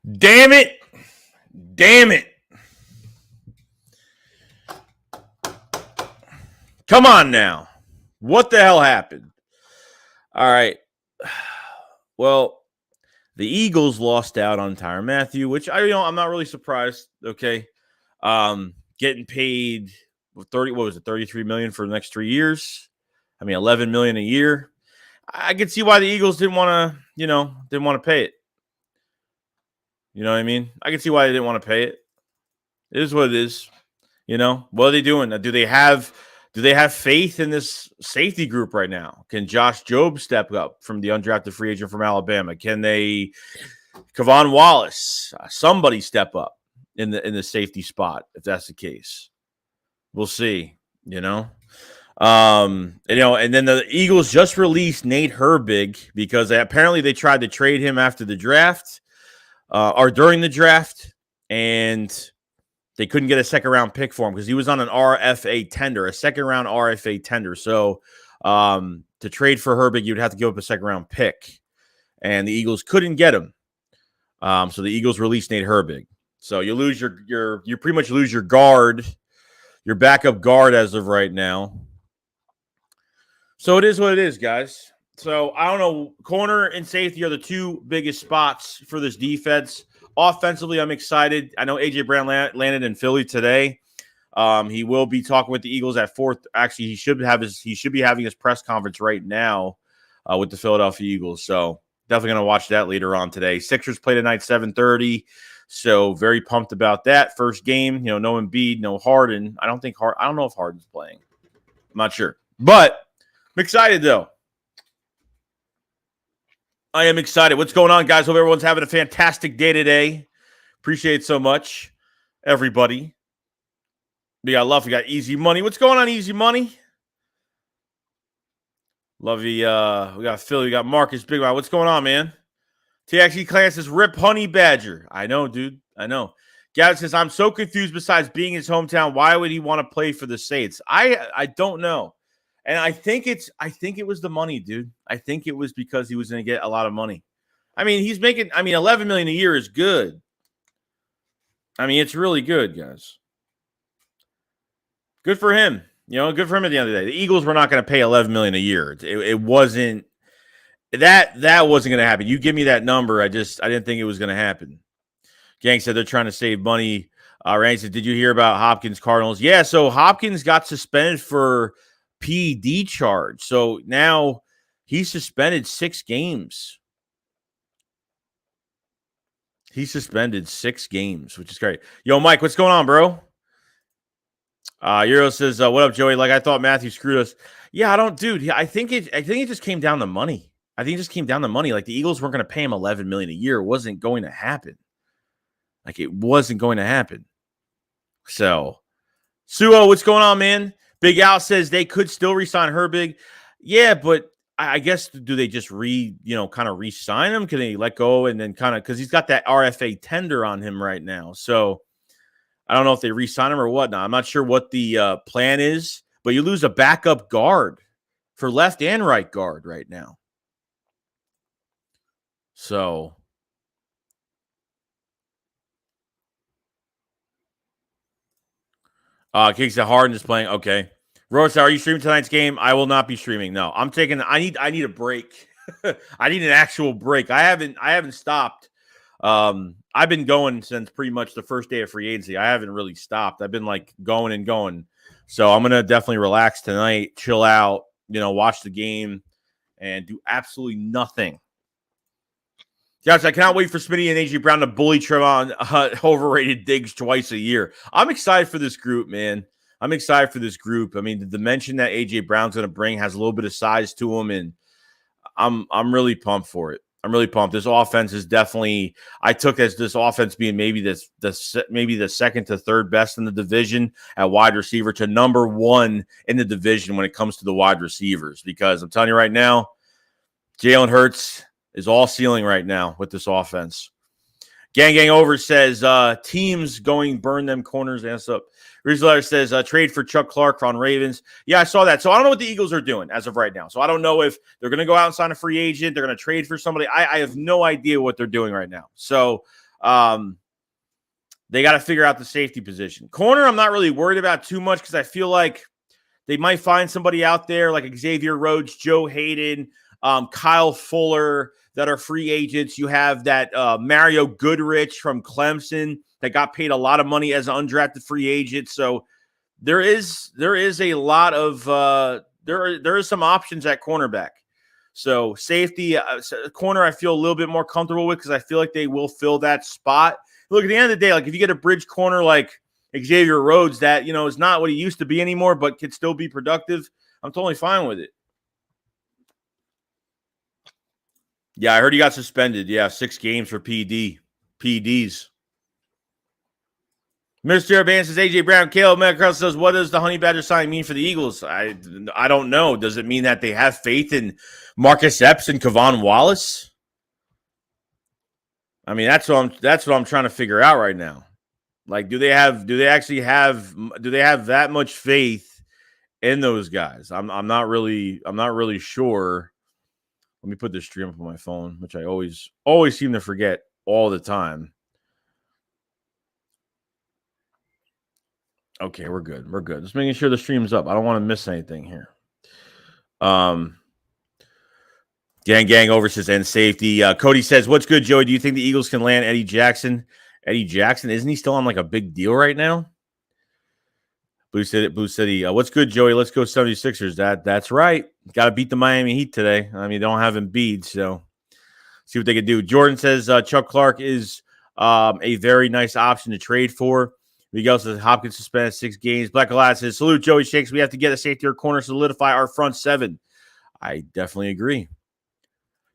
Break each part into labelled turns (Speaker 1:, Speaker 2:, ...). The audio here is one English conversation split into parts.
Speaker 1: Damn it. Damn it. Come on now. What the hell happened? All right. Well, the Eagles lost out on Tyrann Mathieu, which I'm not really surprised. Okay. Getting paid $33 million for the next 3 years. I mean, $11 million a year. I could see why the Eagles didn't want to pay it. You know what I mean? I can see why they didn't want to pay it. It is what it is. What are they doing? Do they have faith in this safety group right now? Can Josh Jobe step up from the undrafted free agent from Alabama? Can they, Kavon Wallace, somebody step up in the safety spot if that's the case? We'll see. And then the Eagles just released Nate Herbig because apparently they tried to trade him after the draft or during the draft, and they couldn't get a second-round pick for him because he was on an RFA tender, a second-round RFA tender. So to trade for Herbig, you'd have to give up a second-round pick, and the Eagles couldn't get him. So the Eagles released Nate Herbig. So you lose you pretty much lose your guard, your backup guard as of right now. So it is what it is, guys. So I don't know. Corner and safety are the two biggest spots for this defense. Offensively, I'm excited. I know A.J. Brown landed in Philly today. He will be talking with the Eagles at 4th. Actually, he should be having his press conference right now with the Philadelphia Eagles. So definitely going to watch that later on today. Sixers play tonight 7:30. So very pumped about that. First game, no Embiid, no Harden. I don't know if Harden's playing. I'm not sure. But I'm excited though. I am excited. What's going on, guys? Hope everyone's having a fantastic day today. Appreciate it so much, everybody. We got Easy Money. What's going on, Easy Money? Love you. We got Phil. We got Marcus Big Mouth. What's going on, man? TXE Clan says, Rip Honey Badger. I know, dude. I know. Gavin says, I'm so confused. Besides being his hometown, why would he want to play for the Saints? I don't know. And I think it was the money, dude. I think it was because he was going to get a lot of money. I mean, he's making, $11 million a year is good. It's really good, guys. Good for him. Good for him at the end of the day. The Eagles were not going to pay $11 million a year. It wasn't that wasn't going to happen. You give me that number. I didn't think it was going to happen. Gang said they're trying to save money. Randy said, did you hear about Hopkins Cardinals? Yeah, so Hopkins got suspended for PED charge. So now he's suspended 6 games. He's suspended 6 games, which is great. Yo, Mike, what's going on, bro? Euro says, what up, Joey? I thought Matthew screwed us. Yeah, I think it just came down to money. I think it just came down to money. The Eagles weren't going to pay him $11 million a year. It wasn't going to happen. It wasn't going to happen. So, Suo, what's going on, man? Big Al says they could still re-sign Herbig. Yeah, but I guess do they just kind of re-sign him? Can they let go and then because he's got that RFA tender on him right now. So I don't know if they re-sign him or whatnot. I'm not sure what the plan is, but you lose a backup guard for left and right guard right now. So King said Harden is playing. Okay. Rose, are you streaming tonight's game? I will not be streaming. No, I need a break. I need an actual break. I haven't stopped. I've been going since pretty much the first day of free agency. I haven't really stopped. I've been going and going. So I'm going to definitely relax tonight, chill out, watch the game and do absolutely nothing. Guys, I cannot wait for Smitty and A.J. Brown to bully Trevon overrated Diggs twice a year. I'm excited for this group, man. I'm excited for this group. The dimension that A.J. Brown's going to bring has a little bit of size to him, and I'm really pumped for it. I'm really pumped. This offense is definitely – I took this offense being maybe the second to third best in the division at wide receiver to number 1 in the division when it comes to the wide receivers, because I'm telling you right now, Jalen Hurts – is all ceiling right now with this offense. Gang over says teams going burn them corners ass up. Rizler says trade for Chuck Clark on Ravens. Yeah, I saw that. So I don't know what the Eagles are doing as of right now. So I don't know if they're going to go out and sign a free agent. They're going to trade for somebody. I have no idea what they're doing right now. So They got to figure out the safety position. Corner, I'm not really worried about too much because I feel like they might find somebody out there like Xavier Rhodes, Joe Hayden, Kyle Fuller that are free agents. You have that Mario Goodrich from Clemson that got paid a lot of money as an undrafted free agent. So there is a lot of there is some options at cornerback. So safety, corner, I feel a little bit more comfortable with because I feel like they will fill that spot. Look, at the end of the day, like if you get a bridge corner like Xavier Rhodes that, is not what he used to be anymore, but can still be productive, I'm totally fine with it. Yeah, I heard he got suspended. Yeah, 6 games for PDs. Mr. Van says, A.J. Brown, Caleb Metcalf says, what does the Honey Badger signing mean for the Eagles? I don't know. Does it mean that they have faith in Marcus Epps and Kevon Wallace? I mean, that's what I'm trying to figure out right now. Like, do they have that much faith in those guys? I'm not really sure. Let me put this stream up on my phone, which I always seem to forget all the time. Okay, we're good. We're good. Just making sure the stream's up. I don't want to miss anything here. Gang over says end safety. Cody says, what's good, Joey? Do you think the Eagles can land Eddie Jackson? Eddie Jackson, isn't he still on like a big deal right now? Blue City. What's good, Joey? Let's go 76ers. That's right. Got to beat the Miami Heat today. I mean, they don't have Embiid, so see what they can do. Jordan says Chuck Clark is a very nice option to trade for. Miguel says Hopkins suspended 6 games. Black Glass says, salute, Joey Shakes. We have to get a safety or corner, solidify our front 7. I definitely agree.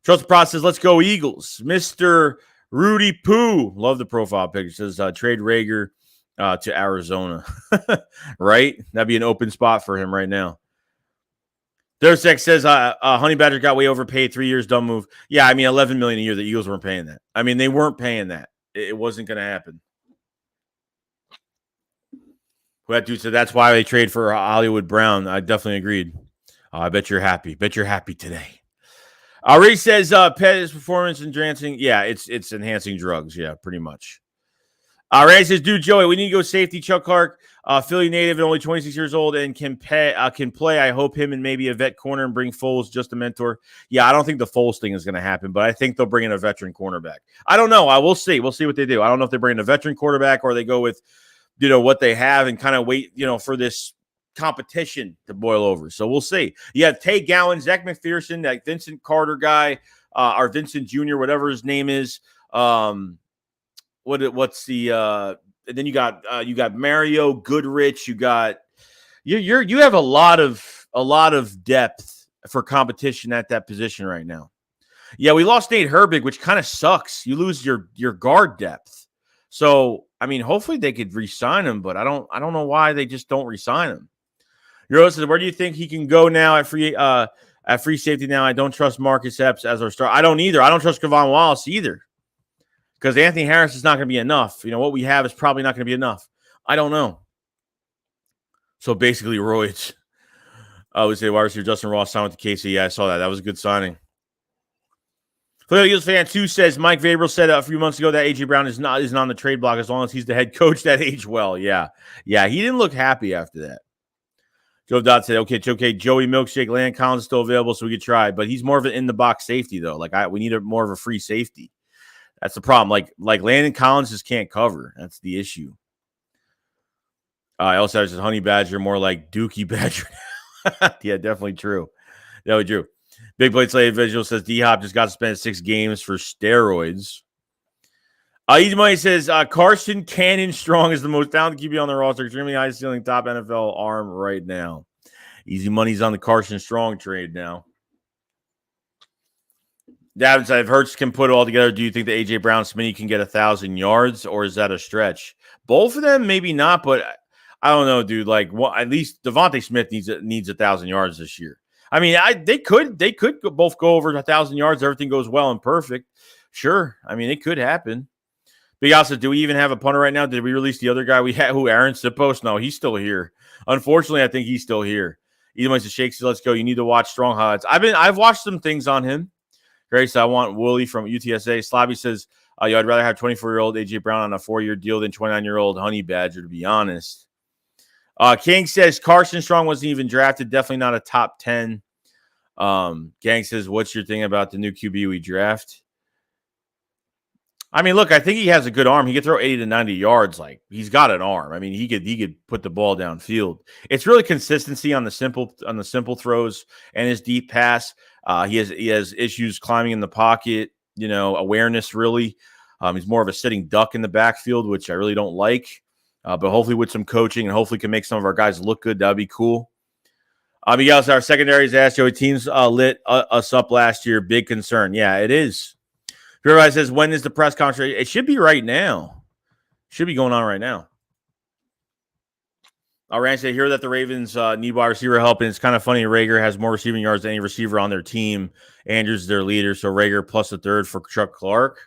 Speaker 1: Trust the process. Let's go Eagles. Mr. Rudy Poo. Love the profile picture. Says trade Rager to Arizona. Right? That'd be an open spot for him right now. Thursek says Honey Badger got way overpaid. 3 years, dumb move. Yeah, I mean, $11 million a year. The Eagles weren't paying that. I mean, they weren't paying that. It wasn't going to happen. That dude said that's why they trade for Hollywood Brown. I definitely agreed. I bet you're happy. Bet you're happy today. Ray says pet is performance enhancing. Yeah, it's enhancing drugs. Yeah, pretty much. Ray says, dude, Joey, we need to go safety. Chuck Clark, Philly native and only 26 years old and can play. I hope him and maybe a vet corner and bring Foles just a mentor. Yeah, I don't think the Foles thing is going to happen, but I think they'll bring in a veteran cornerback. I don't know. We'll see. We'll see what they do. I don't know if they bring in a veteran quarterback or they go with, what they have and kind of wait, for this competition to boil over. So we'll see. You have Tay Gowan, Zach McPherson, that Vincent Carter guy, or Vincent Jr., whatever his name is. What's the and then you got Mario Goodrich. You have a lot of depth for competition at that position right now. Yeah, we lost Nate Herbig, which kind of sucks. You lose your guard depth. So I mean, hopefully they could re-sign him, but I don't know why they just don't re-sign him. Euro says, where do you think he can go now at free safety now? I don't trust Marcus Epps as our star. I don't either. I don't trust Kevon Wallace either. Because Anthony Harris is not going to be enough. What we have is probably not going to be enough. I don't know. So basically, roids. I would say wide receiver Justin Ross signed with the KC. Yeah, I saw that. That was a good signing. Clearly, Eagles fan 2 says Mike Vrabel said a few months ago that A.J. Brown is not on the trade block as long as he's the head coach that aged well. Yeah, he didn't look happy after that. Joe Dot said, okay, Joey Milkshake, Landon Collins is still available, so we could try. But he's more of an in-the-box safety, though. We need more of a free safety. That's the problem. Like Landon Collins just can't cover. That's the issue. I also said Honey Badger, more like Dookie Badger. Yeah, definitely true. Definitely true. Big Plate Slave Visual says D-Hop just got to spend 6 games for steroids. Easy Money says Carson Cannon Strong is the most talented QB on the roster. Extremely high ceiling, top NFL arm right now. Easy Money's on the Carson Strong trade now. Davin said, if Hurts can put it all together, do you think that A.J. Brown Smitty can get 1,000 yards, or is that a stretch? Both of them, maybe not, but I don't know, dude. At least Devontae Smith needs 1,000 yards this year. I mean, they could both go over 1,000 yards. Everything goes well and perfect. Sure. I mean, it could happen. Big Al said, do we even have a punter right now? Did we release the other guy we had? Who, Aaron Sipos? No, he's still here. Unfortunately, I think he's still here. Either way, Shakes, let's go. You need to watch Strong Highlights. I've watched some things on him. Grace, I want Wooly from UTSA. Slobby says, I'd rather have 24-year-old A.J. Brown on a 4-year deal than 29-year-old Honey Badger, to be honest. King says Carson Strong wasn't even drafted. Definitely not a top 10. Gang says, what's your thing about the new QB we draft? I mean, look, I think he has a good arm. He could throw 80 to 90 yards. Like, he's got an arm. I mean, he could put the ball downfield. It's really consistency on the simple throws and his deep pass. He has issues climbing in the pocket, awareness really. He's more of a sitting duck in the backfield, which I really don't like. But hopefully with some coaching and hopefully can make some of our guys look good. That'd be cool. Miguel, our secondaries asked Joey, teams lit us up last year. Big concern. Yeah, it is. Everybody says, when is the press conference? It should be right now. Should be going on right now. Rand said, hear that the Ravens need wide receiver help, and it's kind of funny. Rager has more receiving yards than any receiver on their team. Andrews is their leader, so Rager plus a third for Chuck Clark.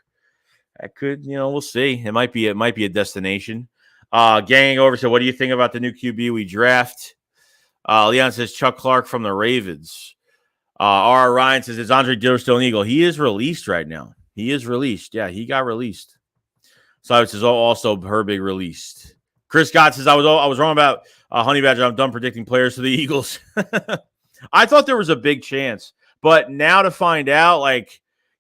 Speaker 1: That could, we'll see. It might be a destination. Gang over. So, what do you think about the new QB we draft? Leon says Chuck Clark from the Ravens. R. Ryan says, is Andre Dillard still an Eagle? He is released right now. He is released. Yeah, he got released. So it says also Herbig released. Chris Scott says, I was wrong about Honey Badger. I'm done predicting players for the Eagles. I thought there was a big chance. But now to find out,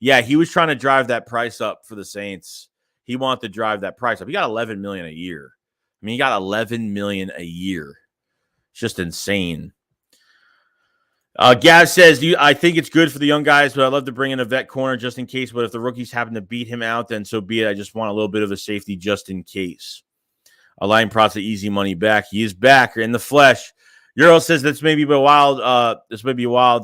Speaker 1: he was trying to drive that price up for the Saints. He wanted to drive that price up. He got $11 million a year. I mean, he got $11 million a year. It's just insane. Gaz says, I think it's good for the young guys, but I'd love to bring in a vet corner just in case. But if the rookies happen to beat him out, then so be it. I just want a little bit of a safety just in case. Lion Prots easy money back. He is back in the flesh. Euro says this may be a wild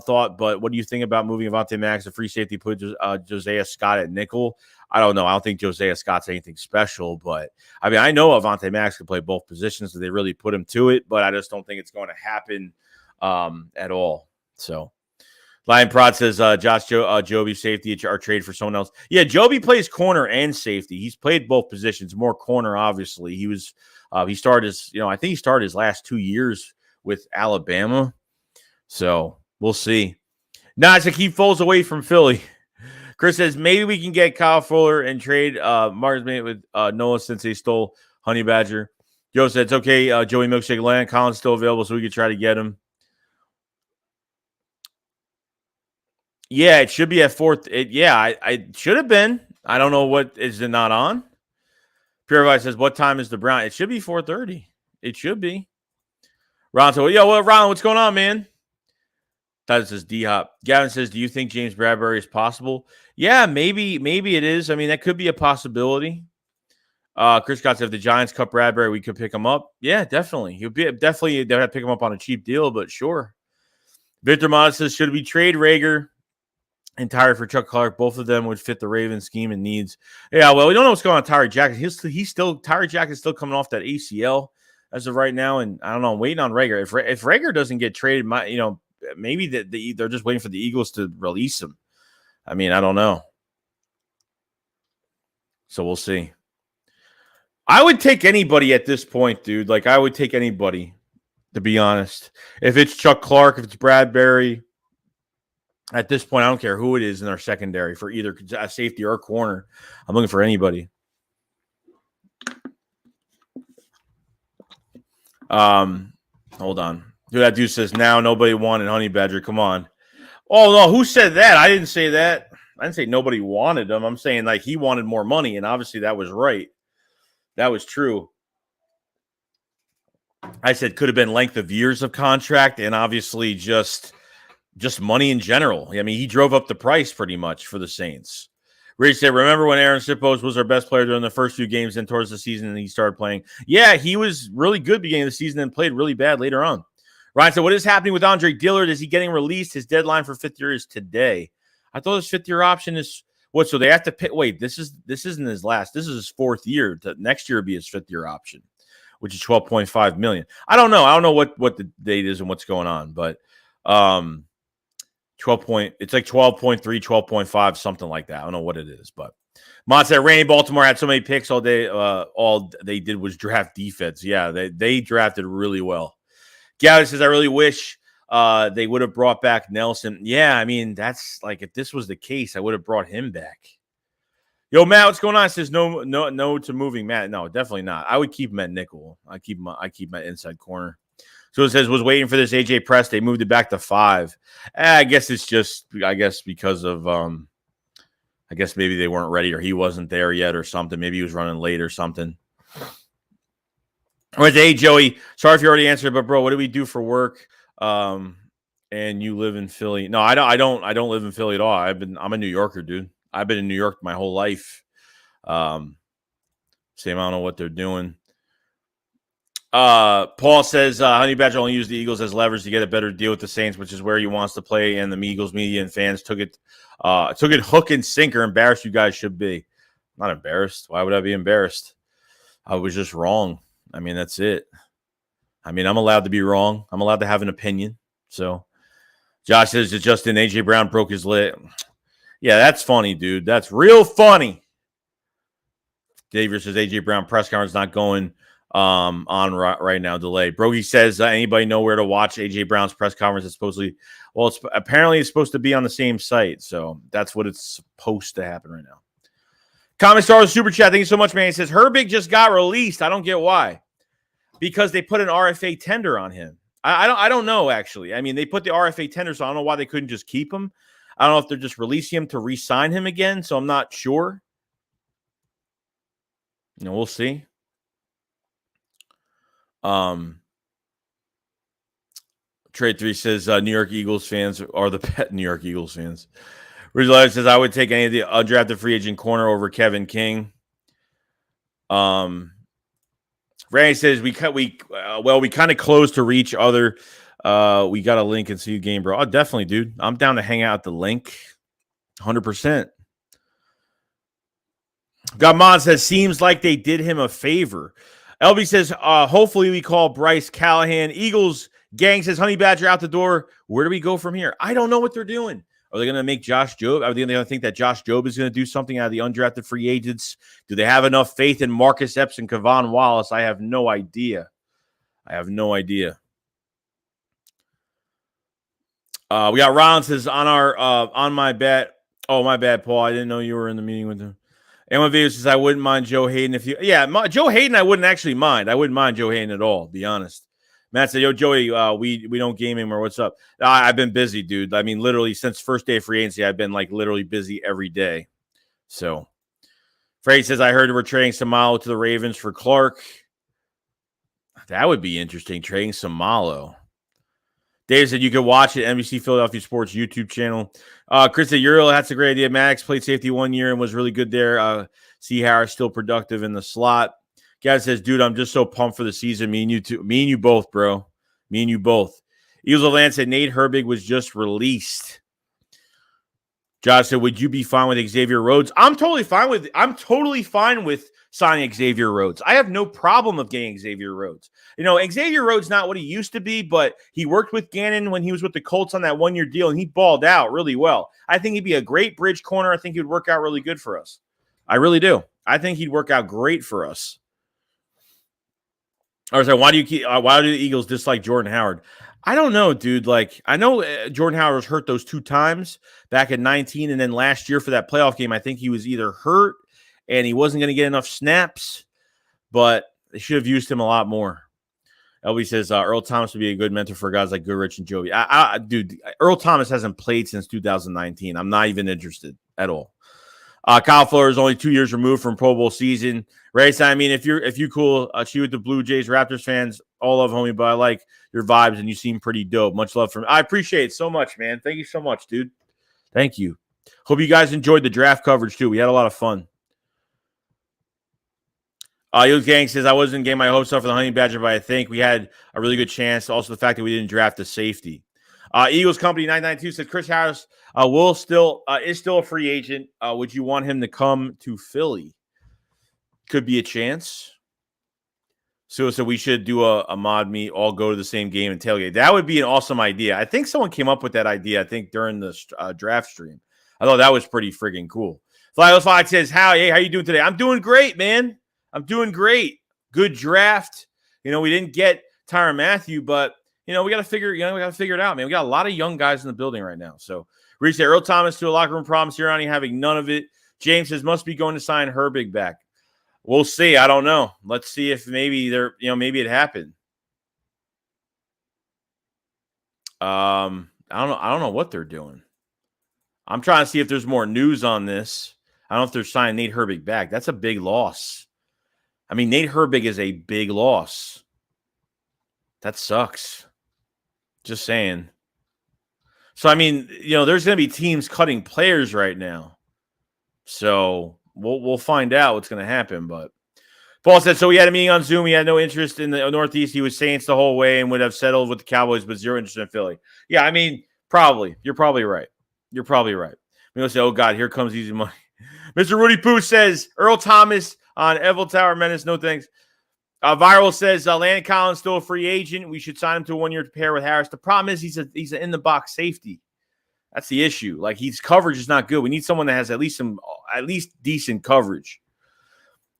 Speaker 1: thought, but what do you think about moving Avonte Maddox to free safety, put Josiah Scott at nickel? I don't know. I don't think Josiah Scott's anything special, but I mean, I know Avonte Maddox can play both positions, so they really put him to it, but I just don't think it's going to happen at all. So, Lion Prod says Joby safety or trade for someone else. Yeah, Joby plays corner and safety. He's played both positions, more corner, obviously. He started his, I think he started his last 2 years with Alabama. So we'll see. Nice to keep Foles away from Philly. Chris says maybe we can get Kyle Fuller and trade Martin's mate with Noah since they stole Honey Badger. Joe said it's okay. Joey Milkshake Land Collins still available, so we could try to get him. Yeah, it should be at 4th. I should have been. I don't know what is it not on. Purify says, what time is the Brown? It should be 4:30. It should be. Ron says, Ron, what's going on, man? That says D-Hop. Gavin says, do you think James Bradbury is possible? Yeah, maybe it is. I mean, that could be a possibility. Chris Scott said, if the Giants cut Bradbury, we could pick him up. Yeah, definitely. They'd have to pick him up on a cheap deal, but sure. Victor Mod says, should we trade Rager and Tyree for Chuck Clark? Both of them would fit the Ravens scheme and needs. Yeah, well, we don't know what's going on with Tyree Jackson. Tyree Jackson is still coming off that ACL as of right now, and I don't know. I'm waiting on Rager. If Rager doesn't get traded, maybe they're just waiting for the Eagles to release him. I mean, I don't know. So we'll see. I would take anybody at this point, dude. I would take anybody, to be honest. If it's Chuck Clark, if it's Bradbury. At this point, I don't care who it is in our secondary for either a safety or a corner. I'm looking for anybody. Hold on. Dude, that dude says now nobody wanted Honey Badger. Come on. Oh, no. Who said that? I didn't say that. I didn't say nobody wanted him. I'm saying he wanted more money, and obviously that was right. That was true. I said could have been length of years of contract and obviously just money in general. I mean, he drove up the price pretty much for the Saints. Rich said, remember when Aaron Sipos was our best player during the first few games and towards the season and he started playing? Yeah, he was really good beginning of the season and played really bad later on. Ryan said, what is happening with Andre Dillard? Is he getting released? His deadline for 5th year is today. I thought his 5th year option is what? So they have to pick. Wait, this isn't his last. This is his 4th year. Next year will be his 5th year option, which is $12.5 million. I don't know. I don't know what the date is and what's going on, but it's like 12.3, 12.5, something like that. I don't know what it is, but Mont said Randy Baltimore had so many picks all day. All they did was draft defense. Yeah, they drafted really well. Gavin says, I really wish they would have brought back Nelson. Yeah, I mean, that's if this was the case, I would have brought him back. Yo, Matt, what's going on? It says no to moving. Matt, no, definitely not. I would keep him at nickel. I keep my inside corner. So it says was waiting for this AJ Press. They moved it back to 5. I guess it's just because of I guess maybe they weren't ready or he wasn't there yet or something. Maybe he was running late or something. All right, hey Joey, sorry if you already answered, but bro, what do we do for work? And you live in Philly? No, I don't live in Philly at all. I'm a New Yorker, dude. I've been in New York my whole life. Same, I don't know what they're doing. Paul says Honey Badger only used the Eagles as levers to get a better deal with the Saints, which is where he wants to play, and the Eagles media and fans took it hook and sinker. Embarrassed you guys should be. I'm not embarrassed. Why would I be embarrassed? I was just wrong. I mean, that's it. I mean, I'm allowed to be wrong. I'm allowed to have an opinion. So Josh says that Justin AJ Brown broke his leg. Yeah, that's funny, dude. That's real funny. David says AJ Brown press conference not going on right now, delayed. Brogy says anybody know where to watch AJ Brown's press conference? It's supposedly, well, apparently it's supposed to be on the same site, so that's what it's supposed to happen right now. Comment Star Super Chat, thank you so much, man. He says Herbig just got released. I don't get why. Because they put an RFA tender on him. I don't know, actually. I mean, they put the RFA tender, so I don't know why they couldn't just keep him. I don't know if they're just releasing him to re-sign him again, so I'm not sure. You know, we'll see. Trade 3 says New York Eagles fans are the pet New York Eagles fans. Ridge Live says I would take any of the undrafted free agent corner over Kevin King. Randy says we kind of closed to reach other. We got a link and see you game, bro. Oh, definitely, dude. I'm down to hang out at the link. 100%. Godmon says seems like they did him a favor. LB says hopefully we call Bryce Callahan. Eagles gang says Honey Badger out the door. Where do we go from here? I don't know what they're doing. Are they going to make Josh Jobe? Are they going to think that Josh Jobe is going to do something out of the undrafted free agents? Do they have enough faith in Marcus Epps and Kevon Wallace? I have no idea. We got Rollins says on our on my bet. Oh, my bad, Paul. I didn't know you were in the meeting with him. And Video says I wouldn't mind Joe Hayden if you. Yeah, Joe Hayden I wouldn't actually mind. I wouldn't mind Joe Hayden at all, to be honest. Matt said, yo, Joey, we don't game anymore. What's up? I've been busy, dude. I mean, literally since first day of free agency, I've been like literally busy every day. So Frey says, I heard we're trading Samalo to the Ravens for Clark. That would be interesting, trading Samalo. Dave said you could watch it NBC Philadelphia Sports YouTube channel. Chris said, that's a great idea. Maddox played safety 1 year and was really good there. C. Harris still productive in the slot. Guy says, dude, I'm just so pumped for the season. Me and you too. Me and you both, bro. Me and you both. Eagles of Land said Nate Herbig was just released. Josh said, would you be fine with Xavier Rhodes? I'm totally fine with signing Xavier Rhodes. I have no problem of getting Xavier Rhodes. You know, Xavier Rhodes not what he used to be, but he worked with Gannon when he was with the Colts on that 1 year deal, and he balled out really well. I think he'd be a great bridge corner. I think he'd work out really good for us. I really do. I think he'd work out great for us. Or so why do the Eagles dislike Jordan Howard? I don't know, dude. Like, I know Jordan Howard was hurt those 2 times back in 19, and then last year for that playoff game, I think he was either hurt and he wasn't going to get enough snaps, but they should have used him a lot more. LB says Earl Thomas would be a good mentor for guys like Goodrich and Joey. Dude, Earl Thomas hasn't played since 2019. I'm not even interested at all. Kyle Fuller is only 2 years removed from Pro Bowl season. Ray said, I mean, if you cool, cheat with the Blue Jays, Raptors fans, all love homie, but I like your vibes and you seem pretty dope. Much love from. I appreciate it so much, man. Thank you so much, dude. Thank you. Hope you guys enjoyed the draft coverage too. We had a lot of fun. Eagles Gang says I wasn't getting my hopes up for the Honey Badger, but I think we had a really good chance. Also, the fact that we didn't draft a safety. Eagles Company 992 says Chris Harris is still a free agent. Would you want him to come to Philly? Could be a chance. So we should do a mod meet, all go to the same game and tailgate. That would be an awesome idea. I think someone came up with that idea, I think, during the draft stream. I thought that was pretty friggin' cool. Fly says, how you doing today? I'm doing great, man. I'm doing great. Good draft. You know, we didn't get Tyrann Mathieu, but we got to figure it out, man. We got a lot of young guys in the building right now. So Reese said, Earl Thomas to a locker room problem. Sirianni having none of it. James says, must be going to sign Herbig back. We'll see. I don't know. Let's see if maybe maybe it happened. I don't know what they're doing. I'm trying to see if there's more news on this. I don't know if they're signing Nate Herbig back. That's a big loss. I mean, Nate Herbig is a big loss. That sucks. Just saying. So, I mean, there's going to be teams cutting players right now. So, we'll find out what's going to happen. But Paul said, so we had a meeting on Zoom. He had no interest in the Northeast. He was Saints the whole way and would have settled with the Cowboys, but zero interest in Philly. Yeah, I mean, probably. You're probably right. You're probably right. We'll say, oh, God, here comes easy money. Mr. Rudy Poo says, Earl Thomas on Evil Tower Menace. No thanks. Viral says, Landon Collins still a free agent. We should sign him to a 1-year pair with Harris. The problem is he's an in-the-box safety. That's the issue. Like, his coverage is not good. We need someone that has at least decent coverage.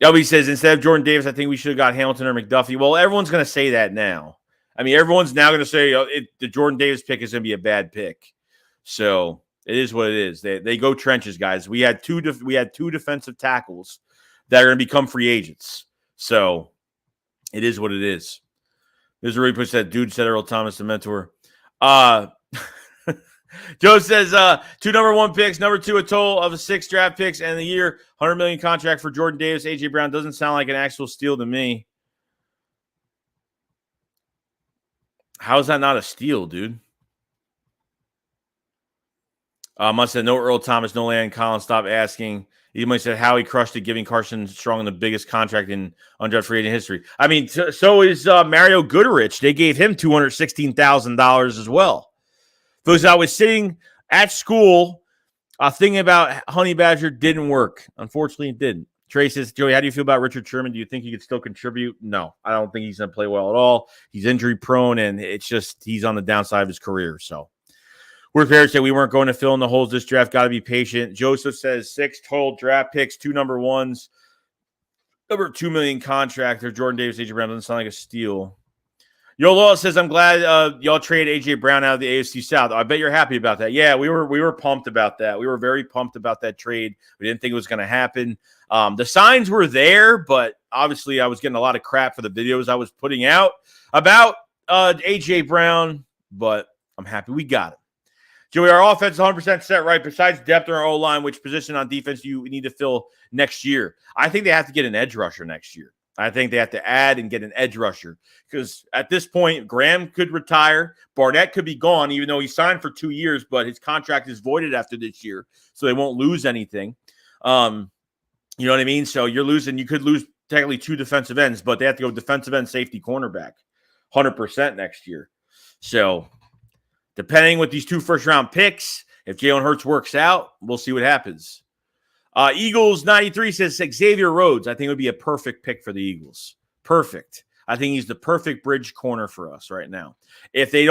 Speaker 1: LB says, instead of Jordan Davis, I think we should have got Hamilton or McDuffie. Well, everyone's going to say that now. I mean, everyone's now going to say the Jordan Davis pick is going to be a bad pick. So it is what it is. They go trenches, guys. We had two defensive tackles that are going to become free agents. So it is what it is. There's a really push that dude said Earl Thomas, the mentor. Joe says 2 number 1 picks, number 2 a total of 6 draft picks, and the year $100 million contract for Jordan Davis. AJ Brown doesn't sound like an actual steal to me. How is that not a steal, dude? Must have no Earl Thomas, no Landon Collins. Stop asking. He might said how he crushed it, giving Carson Strong the biggest contract in undrafted free agent history. I mean, so is Mario Goodrich. They gave him $216,000 as well. Because I was sitting at school thinking about Honey Badger, didn't work. Unfortunately, it didn't. Trey says, Joey, how do you feel about Richard Sherman? Do you think he could still contribute? No, I don't think he's going to play well at all. He's injury prone, and it's just he's on the downside of his career. So we're prepared to say we weren't going to fill in the holes this draft. Got to be patient. Joseph says 6 total draft picks, 2 number 1s, over $2 million contract. Or Jordan Davis, AJ Brown doesn't sound like a steal. Yolo says, I'm glad y'all traded A.J. Brown out of the AFC South. I bet you're happy about that. Yeah, we were pumped about that. We were very pumped about that trade. We didn't think it was going to happen. The signs were there, but obviously I was getting a lot of crap for the videos I was putting out about A.J. Brown, but I'm happy we got him. Joey, our offense is 100% set right. Besides depth in our O-line, which position on defense you need to fill next year? I think they have to get an edge rusher next year. I think they have to add and get an edge rusher because at this point, Graham could retire. Barnett could be gone, even though he signed for 2 years, but his contract is voided after this year, so they won't lose anything. You know what I mean? So you're losing. You could lose technically 2 defensive ends, but they have to go defensive end, safety, cornerback, 100% next year. So depending with these 2 first-round picks, if Jalen Hurts works out, we'll see what happens. Eagles 93 says Xavier Rhodes. I think it would be a perfect pick for the Eagles. Perfect. I think he's the perfect bridge corner for us right now. If they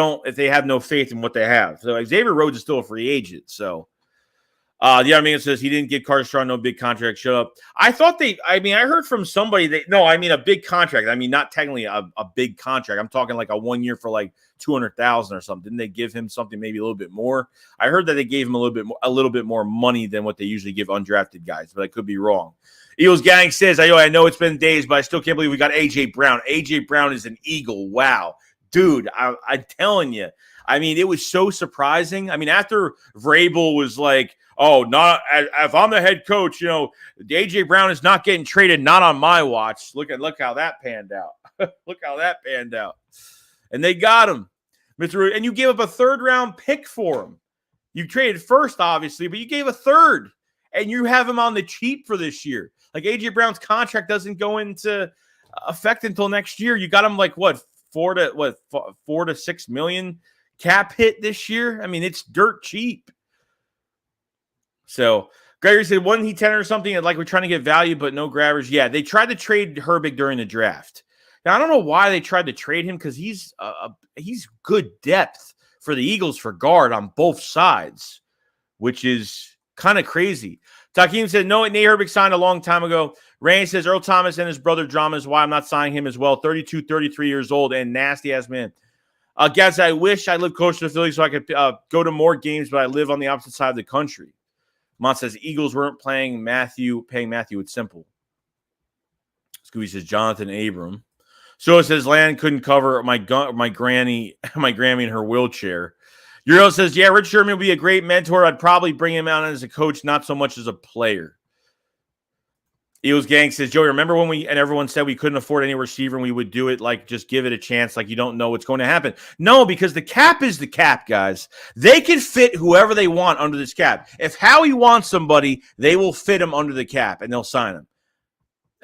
Speaker 1: have no faith in what they have. So Xavier Rhodes is still a free agent. So the other man says he didn't give Carter Strong no big contract. Shut up. I heard from somebody a big contract. I mean, not technically a big contract. I'm talking like a 1 year for like $200,000 or something. Didn't they give him something maybe a little bit more? I heard that they gave him a little bit more money than what they usually give undrafted guys, but I could be wrong. Eagles Gang says, I know it's been days, but I still can't believe we got A.J. Brown. A.J. Brown is an Eagle. Wow. Dude, I'm telling you. I mean, it was so surprising. I mean, after Vrabel was like, oh, not if I'm the head coach, A.J. Brown is not getting traded, not on my watch. Look how that panned out. Look how that panned out. And they got him. And you gave up a 3rd-round pick for him. You traded first, obviously, but you gave a 3rd. And you have him on the cheap for this year. Like, A.J. Brown's contract doesn't go into effect until next year. You got him like, what, 4 to 6 million cap hit this year? I mean, it's dirt cheap. So Gregory said, wasn't he 10 or something? Like, we're trying to get value, but no grabbers. Yeah, they tried to trade Herbig during the draft. Now, I don't know why they tried to trade him because he's good depth for the Eagles for guard on both sides, which is kind of crazy. Takeem said, no, Nate Herbig signed a long time ago. Rain says, Earl Thomas and his brother drama is why I'm not signing him as well. 32, 33 years old and nasty-ass man. Guys, I wish I lived closer to Philly so I could go to more games, but I live on the opposite side of the country. Mont says Eagles weren't paying Matthew. It's simple. Scooby says Jonathan Abram. So it says Land couldn't cover my Grammy in her wheelchair. Euro says, yeah, Rich Sherman will be a great mentor. I'd probably bring him out as a coach, not so much as a player. Eagles Gang says, Joey, remember when everyone said we couldn't afford any receiver and we would do it, like just give it a chance, like you don't know what's going to happen. No, because the cap is the cap, guys. They can fit whoever they want under this cap. If Howie wants somebody, they will fit him under the cap and they'll sign him.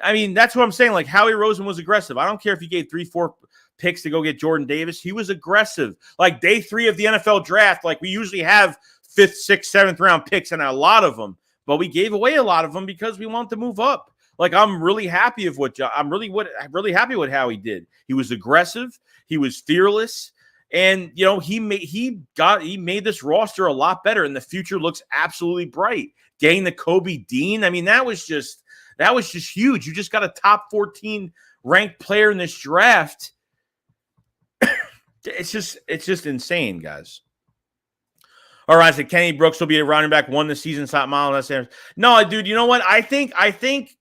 Speaker 1: I mean, that's what I'm saying. Like Howie Roseman was aggressive. I don't care if he gave 3-4 picks to go get Jordan Davis. He was aggressive. Like day 3 of the NFL draft, like we usually have 5th, 6th, 7th round picks and a lot of them. But we gave away a lot of them because we want to move up. Like I'm really happy with really happy with how he did. He was aggressive. He was fearless, and you know he made this roster a lot better. And the future looks absolutely bright. Getting the Kobe Dean, I mean that was just huge. You just got a top 14 ranked player in this draft. It's just insane, guys. All right, so Kenny Brooks will be a running back 1 this season. Stop Miles. No, dude, you know what? I think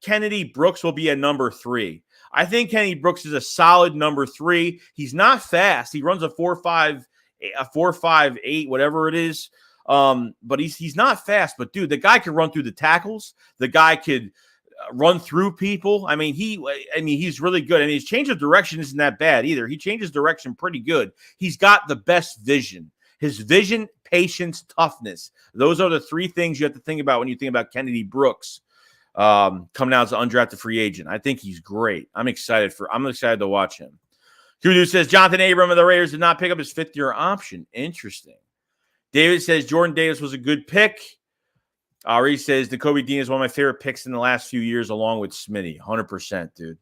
Speaker 1: Kennedy Brooks will be a number 3. I think Kenny Brooks is a solid number 3. He's not fast. He runs a 4.58, whatever it is. But he's not fast. But dude, the guy could run through the tackles. The guy could run through people. I mean, he's really good. I mean, his change of direction isn't that bad either. He changes direction pretty good. He's got the best vision. His vision, patience, toughness. Those are the 3 things you have to think about when you think about Kennedy Brooks coming out as an undrafted free agent. I think he's great. I'm excited to watch him. Kudu says Jonathan Abram of the Raiders did not pick up his 5th-year option. Interesting. David says Jordan Davis was a good pick. Ari says the Kobe Dean is one of my favorite picks in the last few years, along with Smitty. 100%, dude.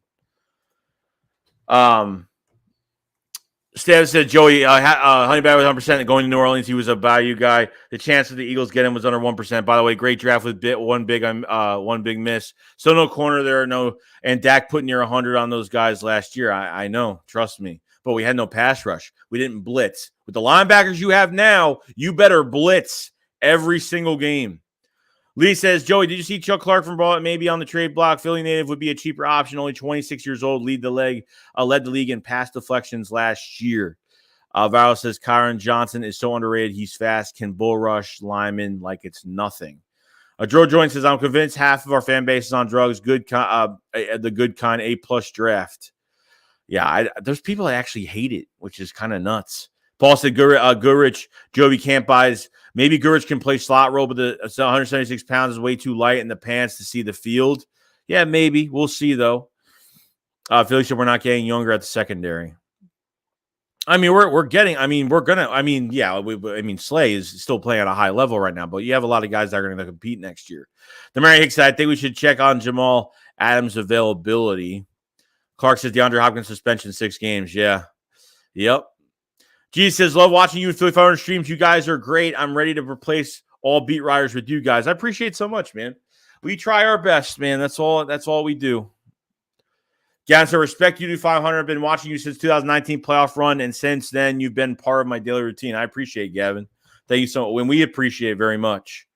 Speaker 1: Stan said, Joey, Honeybat was 100% going to New Orleans. He was a value guy. The chance of the Eagles get him was under 1%. By the way, great draft with one big miss. Still no corner there. No, and Dak put near 100 on those guys last year. I know. Trust me. But we had no pass rush. We didn't blitz. With the linebackers you have now, you better blitz every single game. Lee says, Joey, did you see Chuck Clark from Ball? Maybe on the trade block? Philly native would be a cheaper option. Only 26 years old. Led the league in pass deflections last year. Varro says, Kyron Johnson is so underrated. He's fast, can bull rush linemen like it's nothing. Drew Joint says, I'm convinced half of our fan base is on drugs. The good kind, A+ draft. Yeah, there's people that actually hate it, which is kind of nuts. Paul said, Gurich, Joey can't buy his. Maybe Gurich can play slot role, but the 176 pounds is way too light in the pants to see the field. Yeah, maybe. We'll see, though. Philly said we're not getting younger at the secondary. I mean, Slay is still playing at a high level right now, but you have a lot of guys that are going to compete next year. The Mary Hicks said, I think we should check on Jamal Adams' availability. Clark says DeAndre Hopkins suspension 6 games. Yeah. Yep. G says, love watching you in Philly 500 streams. You guys are great. I'm ready to replace all beat writers with you guys. I appreciate it so much, man. We try our best, man. That's all we do. Gavin said, respect you to 500. I've been watching you since 2019 playoff run, and since then, you've been part of my daily routine. I appreciate it, Gavin. Thank you so much. When we appreciate it very much.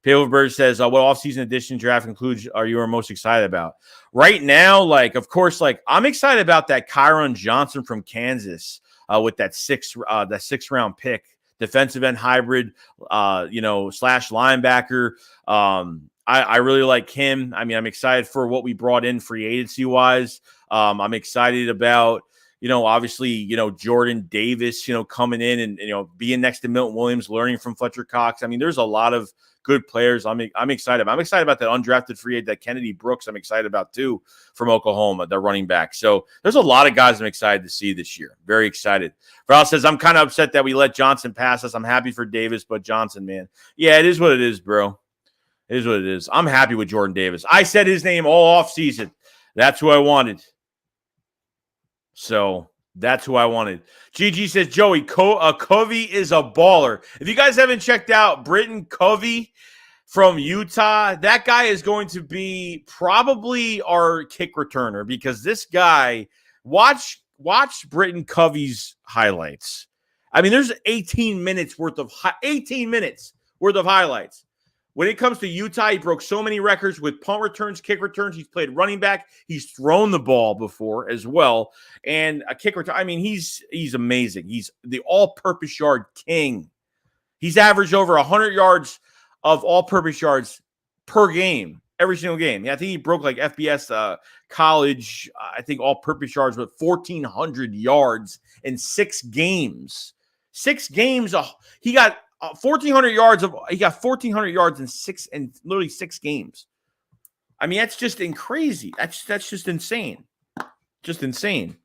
Speaker 1: Pavelberg says, what offseason edition draft concludes are you most excited about? Right now, of course, I'm excited about that Kyron Johnson from Kansas. With that 6th round pick, defensive end hybrid, / linebacker. I really like him. I mean, I'm excited for what we brought in free agency wise. I'm excited about, obviously, Jordan Davis, coming in and, being next to Milton Williams, learning from Fletcher Cox. I mean, there's a lot of good players. I'm excited. I'm excited about that undrafted free agent, that Kennedy Brooks. I'm excited about too from Oklahoma, the running back. So there's a lot of guys I'm excited to see this year. Very excited. Val says, I'm kind of upset that we let Johnson pass us. I'm happy for Davis, but Johnson, man. Yeah, it is what it is, bro. It is what it is. I'm happy with Jordan Davis. I said his name all off season. That's who I wanted. So that's who I wanted. GG says, Joey, Covey is a baller. If you guys haven't checked out Britton Covey from Utah, that guy is going to be probably our kick returner because this guy, watch Britton Covey's highlights. I mean, there's 18 minutes worth of highlights When it comes to Utah, he broke so many records with punt returns, kick returns. He's played running back. He's thrown the ball before as well. And a kick return. I mean, he's amazing. He's the all-purpose yard king. He's averaged over 100 yards of all-purpose yards per game, every single game. Yeah, I think he broke like FBS college, I think all-purpose yards with 1,400 yards in 6 games. 6 games. He got 1,400 yards in literally 6 games. I mean, that's just crazy. That's just insane. Just insane.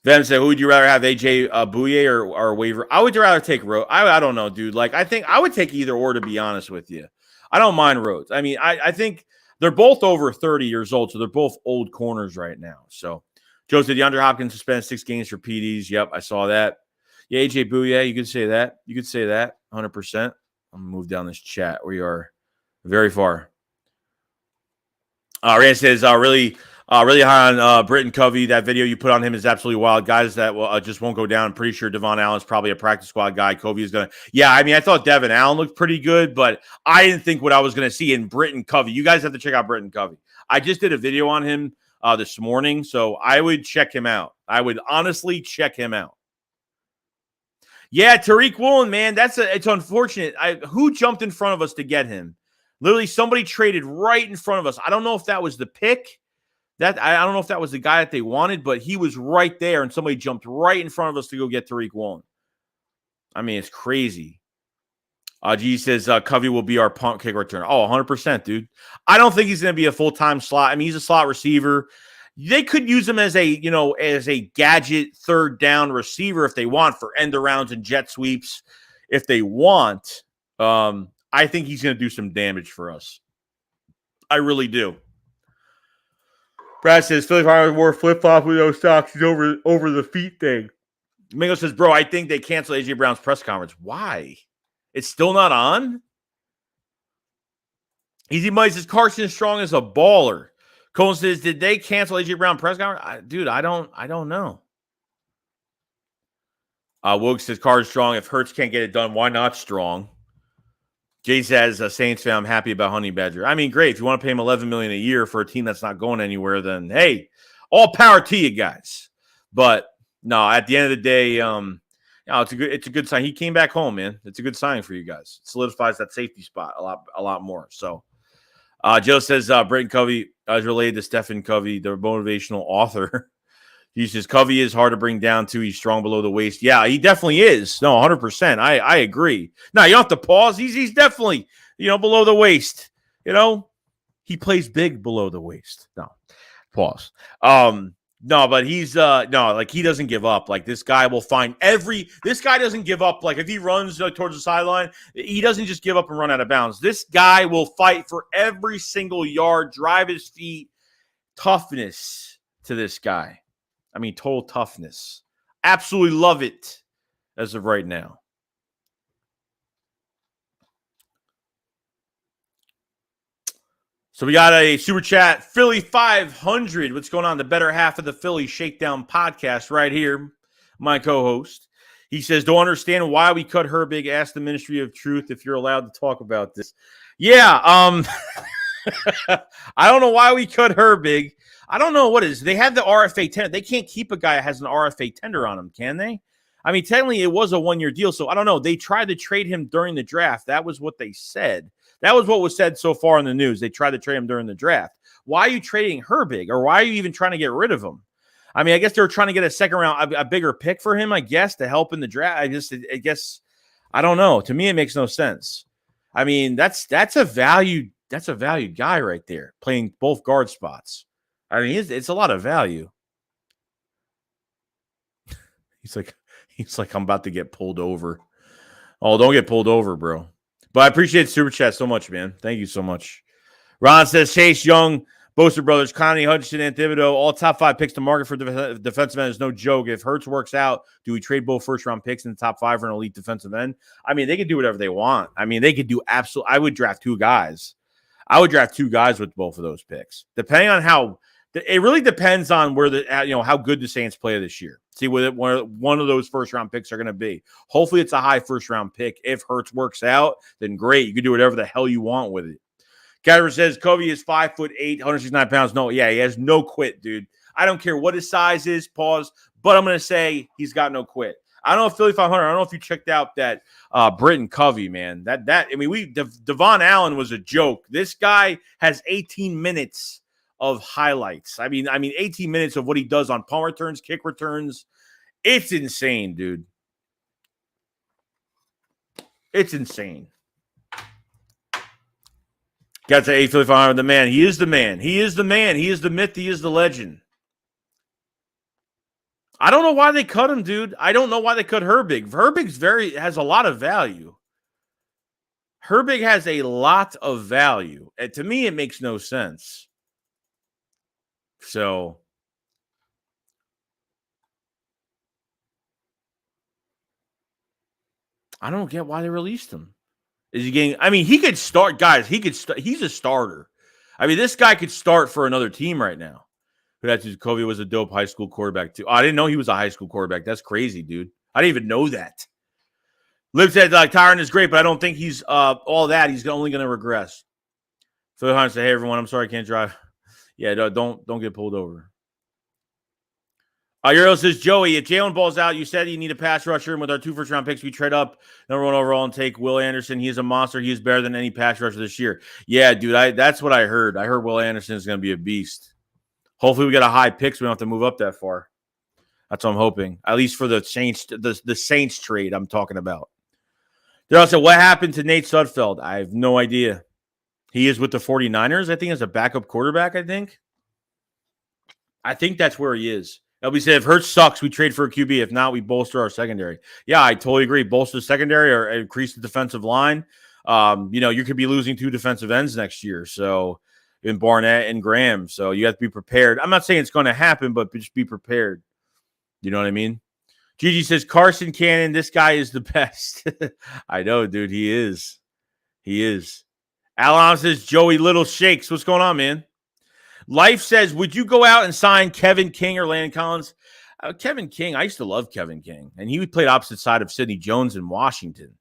Speaker 1: Then said, who would you rather have, AJ Bouye or waiver? I would rather take Rhodes. I don't know, dude. Like, I think I would take either or, to be honest with you. I don't mind Rhodes. I mean, I think they're both over 30 years old, so they're both old corners right now. So, Joe said, DeAndre Hopkins suspended 6 games for PDs. Yep, I saw that. Yeah, AJ Bouye, you could say that. You could say that, 100%. I'm going to move down this chat. We are very far. Rand says, really high on Britton Covey. That video you put on him is absolutely wild. Guys that just won't go down. I'm pretty sure Devon Allen's probably a practice squad guy. Covey is going to. Yeah, I mean, I thought Devon Allen looked pretty good, but I didn't think what I was going to see in Britton Covey. You guys have to check out Britton Covey. I just did a video on him this morning, so I would check him out. I would honestly check him out. Yeah, Tariq Woolen, man, it's unfortunate. Who jumped in front of us to get him? Literally, somebody traded right in front of us. I don't know if that was the pick. I don't know if that was the guy that they wanted, but he was right there, and somebody jumped right in front of us to go get Tariq Woolen. I mean, it's crazy. G says Covey will be our punt kick returner. Oh, 100%, dude. I don't think he's going to be a full-time slot. I mean, he's a slot receiver. They could use him as a gadget third down receiver if they want, for end arounds and jet sweeps. If they want, I think he's going to do some damage for us. I really do. Brad says Philly Fire wore flip-flop with those socks. He's over the feet thing. Mingo says, bro, I think they canceled AJ Brown's press conference. Why? It's still not on? Easy Money says Carson Strong is a baller. Colin says, did they cancel AJ Brown press conference? Dude, I don't know. Woke says Carson Strong. If Hurts can't get it done, why not Strong? Jay says, Saints fan, I'm happy about Honey Badger. I mean, great. If you want to pay him $11 million a year for a team that's not going anywhere, then hey, all power to you guys. But no, at the end of the day, it's a good sign. He came back home, man. It's a good sign for you guys. It solidifies that safety spot a lot more. So Joe says Britton Covey is related to Stephen Covey, the motivational author. He says Covey is hard to bring down too. He's strong below the waist. Yeah, he definitely is. No, 100%. I agree. Now you don't have to pause. He's definitely, below the waist. He plays big below the waist. No, pause. No, but he's he doesn't give up. Like, this guy will find this guy doesn't give up. Like, if he runs towards the sideline, he doesn't just give up and run out of bounds. This guy will fight for every single yard, drive his feet. Toughness to this guy. I mean, total toughness. Absolutely love it as of right now. So we got a super chat, Philly 500. What's going on? The better half of the Philly Shakedown podcast right here. My co-host. He says, don't understand why we cut Herbig. Ask the Ministry of Truth if you're allowed to talk about this. Yeah. I don't know why we cut Herbig. I don't know what it is. They have the RFA tender. They can't keep a guy that has an RFA tender on him, can they? I mean, technically it was a one-year deal, so I don't know. They tried to trade him during the draft. That was what they said. That was what was said so far in the news. They tried to trade him during the draft. Why are you trading Herbig, or why are you even trying to get rid of him? I mean, I guess they were trying to get a second round, a bigger pick for him, I guess, to help in the draft. I guess, I don't know. To me, it makes no sense. I mean, that's a valued guy right there, playing both guard spots. I mean, it's a lot of value. He's like, I'm about to get pulled over. Oh, don't get pulled over, bro. But I appreciate Super Chat so much, man. Thank you so much. Ron says, Chase Young, Boaster Brothers, Connie, Hutchinson, and Thibodeaux, all top 5 picks to market for defensive end is no joke. If Hurts works out, do we trade both first-round picks in the top 5 for an elite defensive end? I mean, they could do whatever they want. I mean, they could do absolutely – I would draft 2 guys. I would draft 2 guys with both of those picks. Depending on how It really depends on where how good the Saints play this year. See where one of those first round picks are going to be. Hopefully, it's a high first round pick. If Hurts works out, then great. You can do whatever the hell you want with it. Caterer says Covey is 5'8", 169 pounds. No, yeah, he has no quit, dude. I don't care what his size is. Pause. But I'm going to say he's got no quit. I don't know if Philly 500. I don't know if you checked out that Britton Covey, man. Devon Allen was a joke. This guy has 18 minutes of highlights. I mean 18 minutes of what he does on punt returns, kick returns. It's insane, dude. It's insane. Got to 8 Philly 500. The man. He is the man. He is the man. He is the myth. He is the legend. I don't know why they cut him, dude. I don't know why they cut Herbig. Herbig has a lot of value. Herbig has a lot of value. And to me, it makes no sense. So I don't get why they released him. Is he getting? I mean, he could start, guys. He could. He's a starter. I mean, this guy could start for another team right now. Covey was a dope high school quarterback too. Oh, I didn't know he was a high school quarterback. That's crazy, dude. I didn't even know that. Liv said Tyron is great, but I don't think he's all that. He's only going to regress. Phil Hunt said, "Hey everyone, I'm sorry I can't drive." Yeah, don't get pulled over. Uriel says, Joey, if Jalen balls out, you said you need a pass rusher, and with our 2 first-round picks, we trade up number 1 overall and take Will Anderson. He is a monster. He is better than any pass rusher this year. Yeah, dude, that's what I heard. I heard Will Anderson is going to be a beast. Hopefully we get a high pick so we don't have to move up that far. That's what I'm hoping. At least for the Saints, the Saints trade I'm talking about. They also said, what happened to Nate Sudfeld? I have no idea. He is with the 49ers, I think, as a backup quarterback, I think. I think that's where he is. LB said, if Hurts sucks, we trade for a QB. If not, we bolster our secondary. Yeah, I totally agree. Bolster the secondary or increase the defensive line. You could be losing 2 defensive ends next year. So in Barnett and Graham. So you have to be prepared. I'm not saying it's going to happen, but just be prepared. You know what I mean? Gigi says, Carson Cannon, this guy is the best. I know, dude. He is. He is. Alan says, Joey Little Shakes. What's going on, man? Life says, would you go out and sign Kevin King or Landon Collins? Kevin King, I used to love Kevin King. And he played opposite side of Sidney Jones in Washington.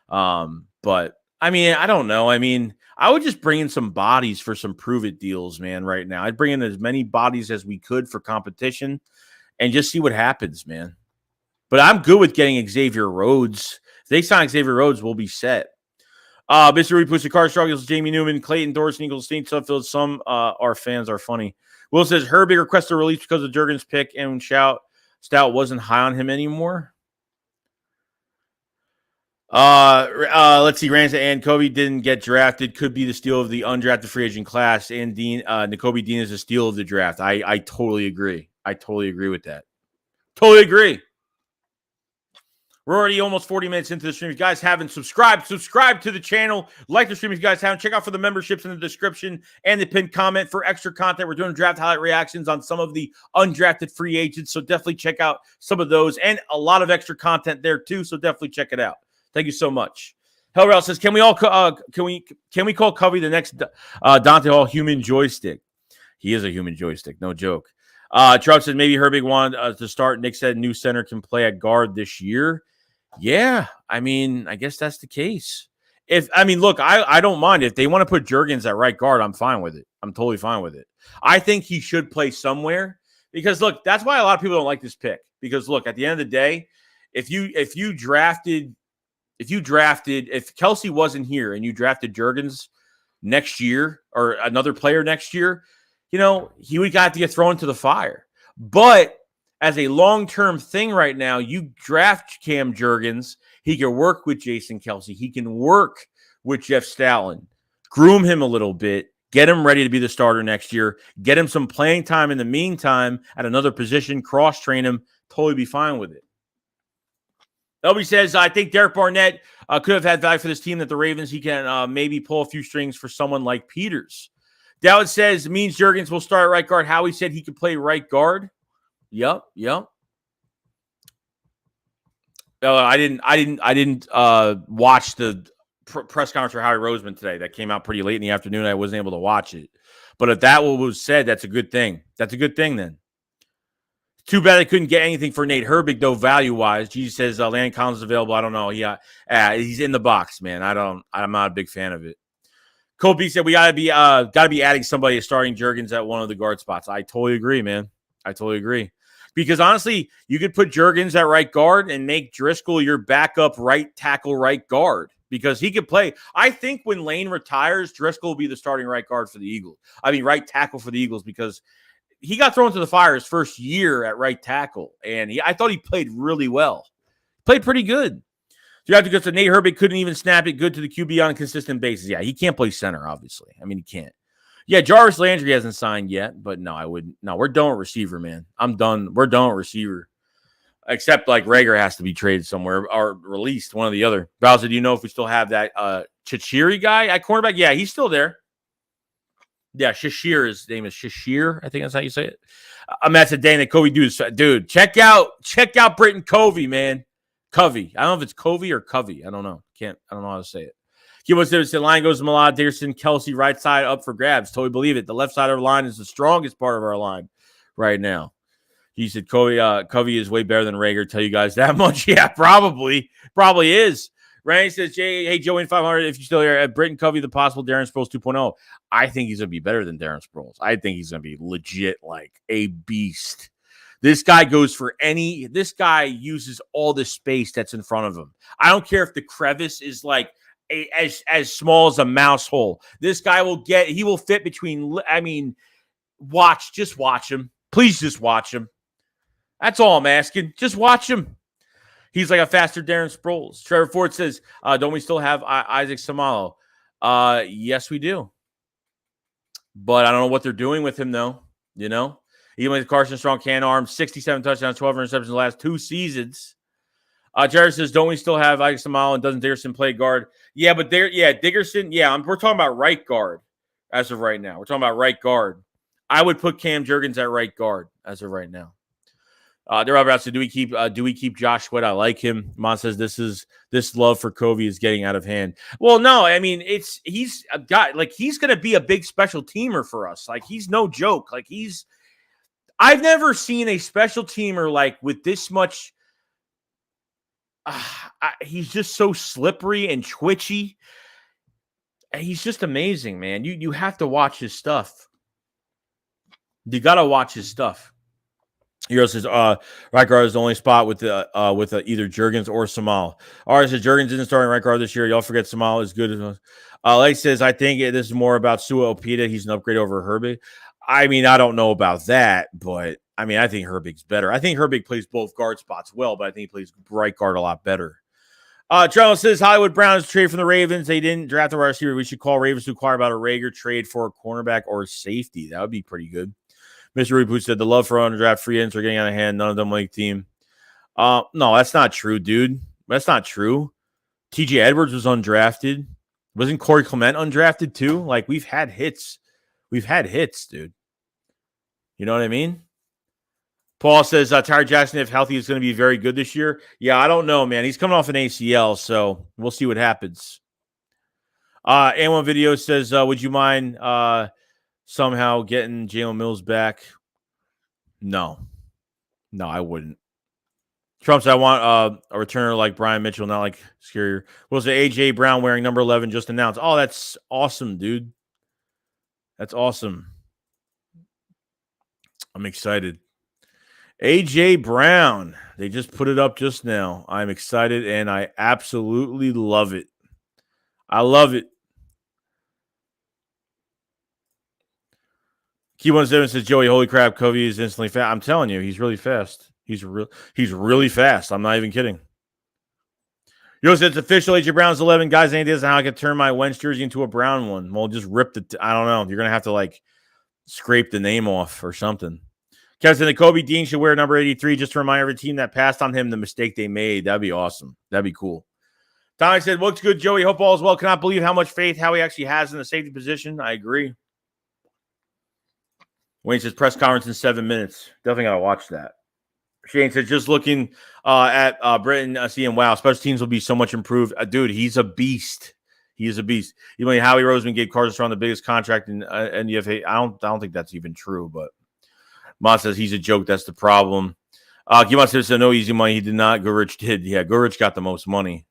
Speaker 1: But, I mean, I don't know. I mean, I would just bring in some bodies for some prove-it deals, man, right now. I'd bring in as many bodies as we could for competition and just see what happens, man. But I'm good with getting Xavier Rhodes. If they sign Xavier Rhodes, we'll be set. Mr. Reed puts the car struggles, Jamie Newman, Clayton Dorsey, Eagles, Steen, Suffield. Some our fans are funny. Will says Herbig requested a release because of Jurgens' pick and Stout wasn't high on him anymore. Let's see. Ransom and Covey didn't get drafted. Could be the steal of the undrafted free agent class. And Nakobe Dean is a steal of the draft. I totally agree. I totally agree with that. Totally agree. We're already almost 40 minutes into the stream. If you guys haven't subscribe to the channel. Like the stream if you guys haven't. Check out for the memberships in the description and the pinned comment for extra content. We're doing draft highlight reactions on some of the undrafted free agents, so definitely check out some of those and a lot of extra content there too, so definitely check it out. Thank you so much. Hellrail says, can we call Covey the next Dante Hall human joystick? He is a human joystick, no joke. Trump said maybe Herbig wanted to start. Nick said new center can play at guard this year. Yeah, I mean, I guess that's the case. Look, I don't mind. If they want to put Jurgens at right guard, I'm fine with it. I'm totally fine with it. I think he should play somewhere because, look, that's why a lot of people don't like this pick. Because, look, at the end of the day, if Kelsey wasn't here and you drafted Jurgens next year or another player next year, he would have to get thrown into the fire. But as a long-term thing right now, you draft Cam Jurgens. He can work with Jason Kelsey. He can work with Jeff Stoutland. Groom him a little bit. Get him ready to be the starter next year. Get him some playing time in the meantime at another position. Cross-train him. Totally be fine with it. LB says, I think Derek Barnett could have had value for this team that the Ravens. He can maybe pull a few strings for someone like Peters. Dowd says, means Jurgens will start at right guard. Howie said he could play right guard. Yep. I didn't watch the press conference for Howie Roseman today that came out pretty late in the afternoon. I wasn't able to watch it. But if that was said, that's a good thing. That's a good thing then. Too bad they couldn't get anything for Nate Herbig, though, value-wise. G says Landon Collins is available. I don't know. He's in the box, man. I'm not a big fan of it. Covey said we gotta be adding somebody starting Juergens at one of the guard spots. I totally agree, man. I totally agree. Because honestly, you could put Juergens at right guard and make Driscoll your backup right tackle, right guard, because he could play. I think when Lane retires, Driscoll will be the starting right guard for the Eagles. Right tackle for the Eagles, because he got thrown to the fire his first year at right tackle, and I thought he played really well. Played pretty good. You have to go to Nate Herbig couldn't even snap it good to the QB on a consistent basis. Yeah, he can't play center, obviously. I mean, he can't. Yeah, Jarvis Landry hasn't signed yet, but no, I wouldn't. No, we're done with receiver, man. I'm done. We're done with receiver. Except like Rager has to be traded somewhere or released, one or the other. Bowser, do you know if we still have that Chichiri guy at cornerback? Yeah, he's still there. Yeah, Shashir, his name is Shashir. I think that's how you say it. Matt said, dang, that Covey dude, check out Britton Covey, man. Covey. I don't know if it's Covey or Covey. I don't know. I don't know how to say it. He was there. The line goes to Malad, Dickerson, Kelsey, right side up for grabs. Totally believe it. The left side of our line is the strongest part of our line right now. He said Covey is way better than Rager. Tell you guys that much. Yeah, probably is. Randy says, hey, Joey in 500, if you're still here, Britton Covey, the possible Darren Sproles 2.0. I think he's going to be better than Darren Sproles. I think he's going to be legit like a beast. This guy this guy uses all the space that's in front of him. I don't care if the crevice is like as small as a mouse hole. This guy he will fit between, just watch him. Please just watch him. That's all I'm asking. Just watch him. He's like a faster Darren Sproles. Trevor Ford says, don't we still have Isaac Samalo? Yes, we do. But I don't know what they're doing with him, though. You know? Even with Carson Strong can arm, 67 touchdowns, 12 interceptions in the last 2 seasons. Jared says, don't we still have Isaac Samalo and doesn't Dickerson play guard? Yeah, but Dickerson, we're talking about right guard as of right now. We're talking about right guard. I would put Cam Juergens at right guard as of right now. They're about to say, do we keep Josh Sweat? I like him. Mon says this love for Covey is getting out of hand. Well, no, I mean he's a guy like he's gonna be a big special teamer for us. Like he's no joke. Like I've never seen a special teamer like with this much. He's just so slippery and twitchy. He's just amazing, man. You have to watch his stuff. You gotta watch his stuff. Hero says, right guard is the only spot with either Juergens or Samal. All says Juergens isn't starting right guard this year. Y'all forget Samal is good. Lake says, I think this is more about Sua Opita. He's an upgrade over Herbig. I mean, I don't know about that, but I mean, I think Herbig's better. I think Herbig plays both guard spots well, but I think he plays right guard a lot better. Charles says, Hollywood Brown is traded from the Ravens. They didn't draft a wide receiver. We should call Ravens to inquire about a Rager trade for a cornerback or safety. That would be pretty good. Mr. Reboot said the love for undrafted free agents are getting out of hand. None of them like team. No, that's not true, dude. That's not true. TJ Edwards was undrafted. Wasn't Corey Clement undrafted too? Like we've had hits. We've had hits, dude. You know what I mean? Paul says Tyre Jackson, if healthy, is going to be very good this year. Yeah, I don't know, man. He's coming off an ACL, so we'll see what happens. A1 Video says, would you mind somehow getting Jalen Mills back? No, I wouldn't. Trump said, I want a returner like Brian Mitchell, not like Scarier. Will say AJ Brown wearing number 11 just announced. Oh, that's awesome, dude. That's awesome. I'm excited. AJ Brown. They just put it up just now. I'm excited and I absolutely love it. I love it. Key17 says, Joey, holy crap, Covey is instantly fast. I'm telling you, he's really fast. He's really fast. I'm not even kidding. Yo said it's official. AJ Brown's 11. Guys, any ideas on how I could turn my Wentz jersey into a brown one? Well, just rip I don't know. You're going to have to like scrape the name off or something. Kevin said, Kobe Dean should wear number 83 just to remind every team that passed on him the mistake they made. That'd be awesome. That'd be cool. Tommy said, looks good, Joey. Hope all is well. Cannot believe how much faith Howie actually has in the safety position. I agree. Wayne says, press conference in 7 minutes. Definitely got to watch that. Shane says, just looking at Britton, seeing, wow, special teams will be so much improved. Dude, he's a beast. He is a beast. Even when Howie Roseman gave Carson Strong the biggest contract in UDFA. I don't think that's even true, but Mott says he's a joke. That's the problem. Gimon says no easy money. He did not. Gurich did. Yeah, Gurich got the most money.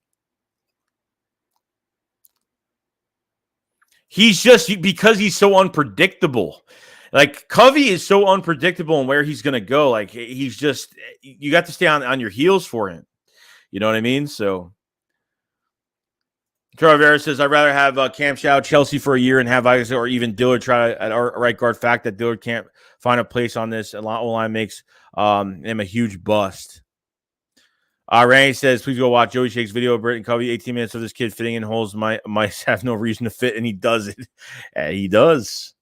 Speaker 1: He's just because he's so unpredictable. Like Covey is so unpredictable in where he's going to go. Like he's just, you got to stay on your heels for him. You know what I mean? So Troy Vera says, I'd rather have Cam Chow, Chelsea for a year and have Isaac or even Dillard try at our right guard. Fact that Dillard can't find a place on this O-line makes him a huge bust. Randy says, please go watch Joey Shake's video of Britton Covey. 18 minutes of this kid fitting in holes might have no reason to fit, and he does it. Yeah, he does.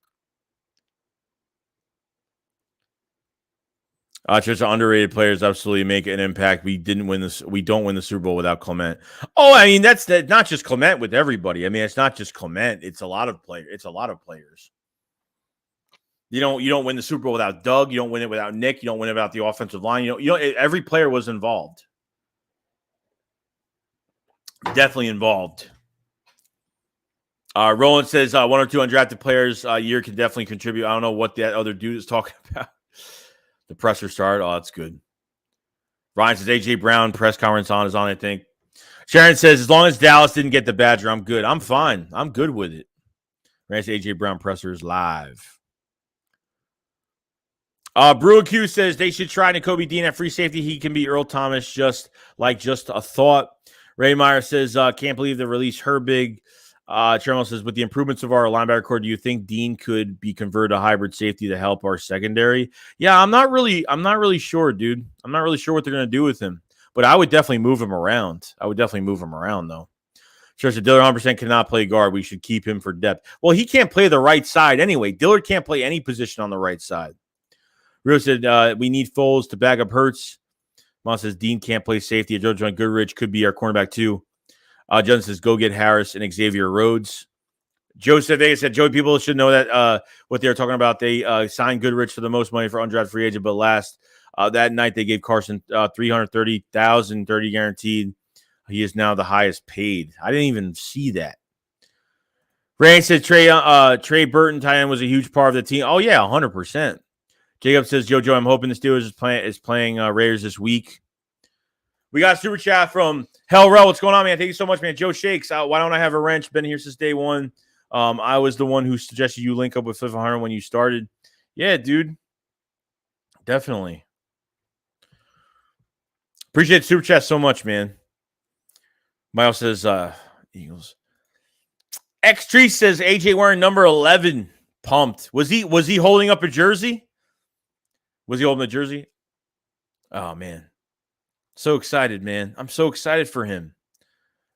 Speaker 1: Just underrated players absolutely make an impact. We don't win the Super Bowl without Clement. Oh, I mean that's not just Clement with everybody. I mean it's not just Clement. It's a lot of players. It's a lot of players. You don't win the Super Bowl without Doug. You don't win it without Nick. You don't win it without the offensive line. Every player was involved. Definitely involved. Roland says 1 or 2 undrafted players a year can definitely contribute. I don't know what that other dude is talking about. The presser started. Oh, that's good. Ryan says AJ Brown press conference is on, I think. Sharon says, as long as Dallas didn't get the Badger, I'm good. I'm fine. I'm good with it. Ryan says AJ Brown presser is live. Brewer Q says they should try Nakobe Dean at free safety. He can be Earl Thomas, just a thought. Ray Meyer says, can't believe they released Herbig. Chermel says, with the improvements of our linebacker core, do you think Dean could be converted to hybrid safety to help our secondary? Yeah, I'm not really sure, dude. I'm not really sure what they're going to do with him, but I would definitely move him around. Though. Sure, so Dillard 100% cannot play guard. We should keep him for depth. Well, he can't play the right side anyway. Dillard can't play any position on the right side. Rio said, we need Foles to back up Hurts. Mom says, Dean can't play safety. Joe John Goodrich could be our cornerback too. John says, go get Harris and Xavier Rhodes. Joseph Vega said, Joey, people should know that what they're talking about. They signed Goodrich for the most money for undrafted free agent, but that night they gave Carson $330,000, 30 guaranteed. He is now the highest paid. I didn't even see that. Ray said Trey Burton, tight end, was a huge part of the team. Oh, yeah, 100%. Jacob says, Joe, I'm hoping the Steelers is playing Raiders this week. We got a super chat from Hell Rel. What's going on, man? Thank you so much, man. Joe Shakes. Why don't I have a wrench? Been here since day one. I was the one who suggested you link up with 500 when you started. Yeah, dude. Definitely. Appreciate super chat so much, man. Miles says, Eagles. X Tree says AJ wearing number 11. Pumped. Was he holding up a jersey? Was he holding a jersey? Oh, man. So excited, man. I'm so excited for him.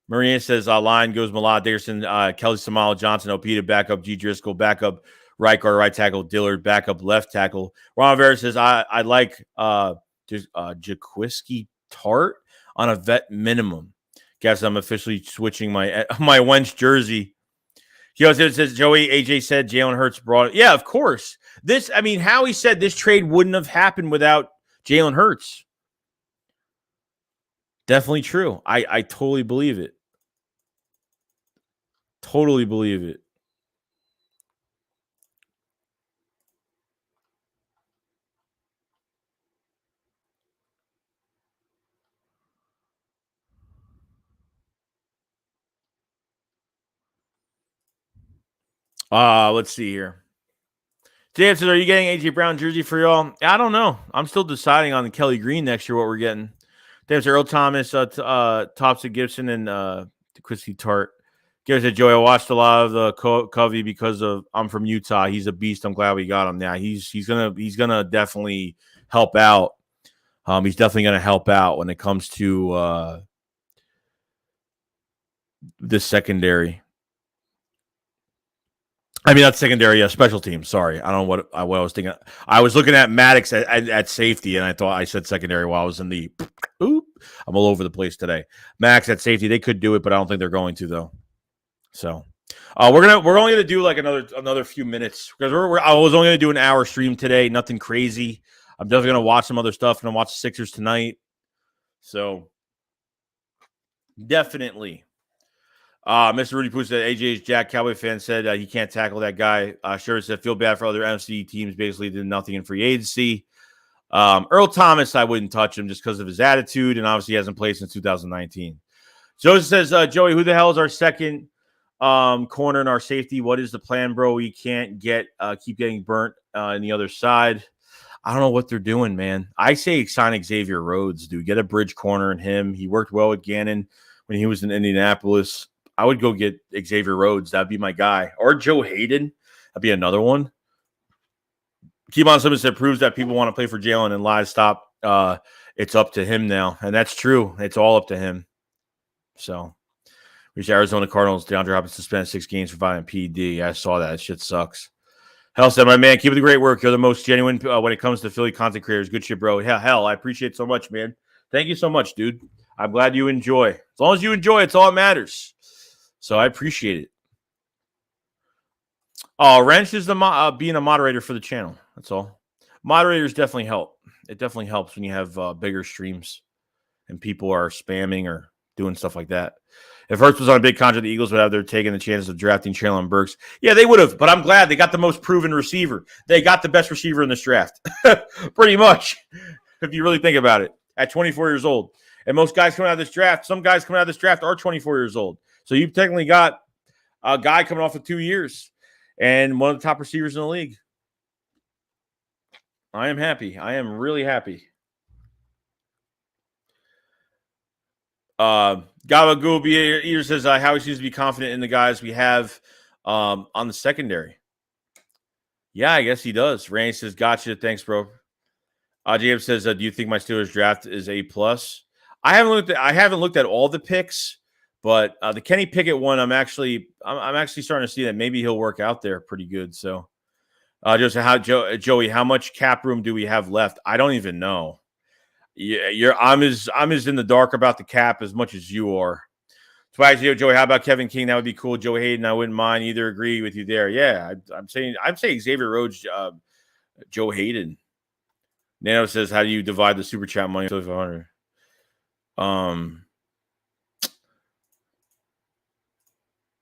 Speaker 1: Maria says, line goes Malad Dickerson, Kelly Samala, Johnson, Opita, backup, G. Driscoll, backup, right guard, right tackle, Dillard, backup, left tackle. Ron Vera says, I like Jaquiski Tart on a vet minimum. Guess I'm officially switching my Wentz jersey. He also says, Joey, AJ said Jalen Hurts brought it. Yeah, of course. Howie said this trade wouldn't have happened without Jalen Hurts. Definitely true. I totally believe it. Totally believe it. Let's see here. James says, are you getting AJ Brown jersey for y'all? I don't know. I'm still deciding on the Kelly Green next year what we're getting. James Earl Thomas, Thompson Gibson, and Christy Tart. Gary said, Joey, I watched a lot of the Covey because I'm from Utah. He's a beast. I'm glad we got him. Now he's gonna definitely help out. He's definitely gonna help out when it comes to this secondary. Not secondary, special teams. Sorry, I don't know what I was thinking. I was looking at Maddox at safety, and I thought I said secondary while I was in the. Oop, I'm all over the place today. Maddox at safety, they could do it, but I don't think they're going to though. So, we're only gonna do like another few minutes because I was only gonna do an hour stream today. Nothing crazy. I'm definitely gonna watch some other stuff and I'll watch the Sixers tonight. So, definitely. Mr. Rudy Poo said AJ's Jack Cowboy fan said he can't tackle that guy. Sure said feel bad for other NFC teams. Basically did nothing in free agency. Earl Thomas, I wouldn't touch him just because of his attitude, and obviously he hasn't played since 2019. Joseph says, Joey, who the hell is our second corner and our safety? What is the plan, bro? We can't keep getting burnt on the other side. I don't know what they're doing, man. I say sign Xavier Rhodes, dude. Get a bridge corner in him. He worked well with Gannon when he was in Indianapolis. I would go get Xavier Rhodes. That'd be my guy. Or Joe Hayden. That'd be another one. Keep-On Simmons said proves that people want to play for Jalen and lies stop. It's up to him now. And that's true. It's all up to him. So, reached Arizona Cardinals. DeAndre Hopkins suspended 6 games for violent PD. I saw that. Shit sucks. Hell said, my man, keep up the great work. You're the most genuine when it comes to Philly content creators. Good shit, bro. Hell, I appreciate it so much, man. Thank you so much, dude. I'm glad you enjoy. As long as you enjoy, it's all that matters. So I appreciate it. Oh, Wrench is being a moderator for the channel. That's all. Moderators definitely help. It definitely helps when you have bigger streams and people are spamming or doing stuff like that. If Hurts was on a big contract, the Eagles would have taken the chances of drafting Traylon Burks. Yeah, they would have, but I'm glad they got the most proven receiver. They got the best receiver in this draft. Pretty much, if you really think about it, at 24 years old. And most guys coming out of this draft, some guys coming out of this draft are 24 years old. So you've technically got a guy coming off of 2 years and one of the top receivers in the league. I am happy. I am really happy. Gabagoo Eater says Howie seems to be confident in the guys we have on the secondary. Yeah, I guess he does. Randy says, gotcha. Thanks, bro. James says, do you think my Steelers draft is A+? I haven't looked at all the picks, but the Kenny Pickett one, I'm actually starting to see that maybe he'll work out there pretty good. So, Joey, how much cap room do we have left? I don't even know. Yeah, I'm as in the dark about the cap as much as you are. Twice, Joey, how about Kevin King? That would be cool. Joe Hayden, I wouldn't mind either. Agree with you there. Yeah, I'm saying Xavier Rhodes, Joe Hayden. Nano says, how do you divide the super chat money? 500.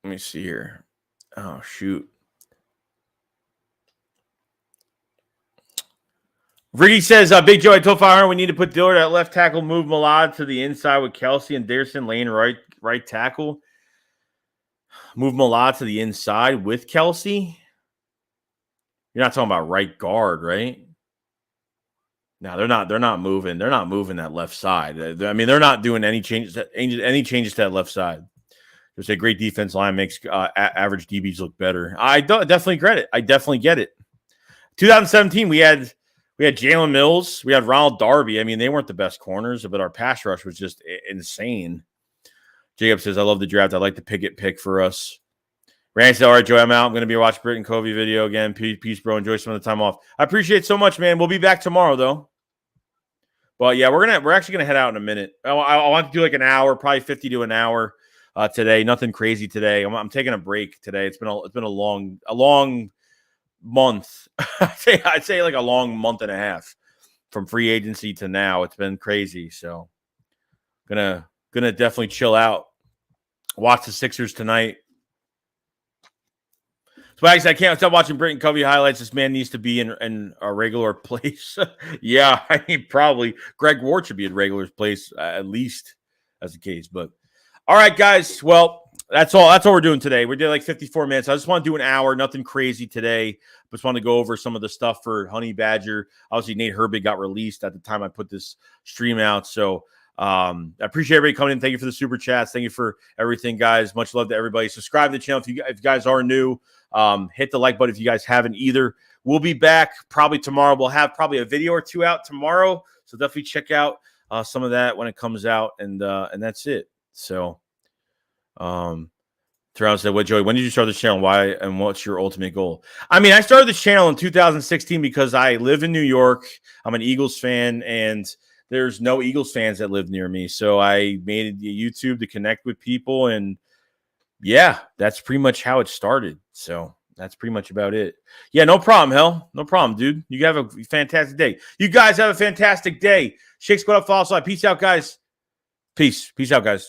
Speaker 1: Let me see here. Oh shoot. Ricky says, Big Joe, I told Fire we need to put Dillard at left tackle, move Malad to the inside with Kelsey and Darius Lane right tackle. Move Malad to the inside with Kelsey. You're not talking about right guard, right? No, they're not moving. They're not moving that left side. I mean, they're not doing any changes to that left side. There's a great defense line makes average DBs look better. I definitely get it. I definitely get it. 2017, we had Jalen Mills. We had Ronald Darby. I mean, they weren't the best corners, but our pass rush was just insane. Jacob says, I love the draft. I like the Pickett pick for us. Randy said, all right, Joey, I'm out. I'm going to be watching Britton Covey video again. Peace, bro. Enjoy some of the time off. I appreciate it so much, man. We'll be back tomorrow, though. But, yeah, we're actually going to head out in a minute. I want to do like an hour, probably 50 to an hour today. Nothing crazy today. I'm taking a break today. It's been a long month. I'd say like a long month and a half from free agency to now. It's been crazy. So gonna definitely chill out. Watch the Sixers tonight. So I can't stop watching Britton Covey highlights. This man needs to be in a regular place. Yeah, I mean, probably Greg Ward should be in regular place at least as the case. But all right, guys. Well, that's all we're doing today. We're doing like 54 minutes. I just want to do an hour, nothing crazy today. Just want to go over some of the stuff for Honey Badger. Obviously, Nate Herbig got released at the time I put this stream out. So I appreciate everybody coming in. Thank you for the super chats. Thank you for everything, guys. Much love to everybody. Subscribe to the channel if you guys are new. Hit the like button if you guys haven't either. We'll be back probably tomorrow. We'll have probably a video or two out tomorrow. So definitely check out some of that when it comes out. And that's it. So Terrell said, what, Joey, when did you start this channel? Why and what's your ultimate goal? I mean, I started this channel in 2016 because I live in New York. I'm an Eagles fan, and there's no Eagles fans that live near me. So I made YouTube to connect with people, and yeah, that's pretty much how it started. So that's pretty much about it. Yeah, no problem, hell. No problem, dude. You have a fantastic day. You guys have a fantastic day. Shake Squad up, follow. Peace out, guys. Peace out, guys.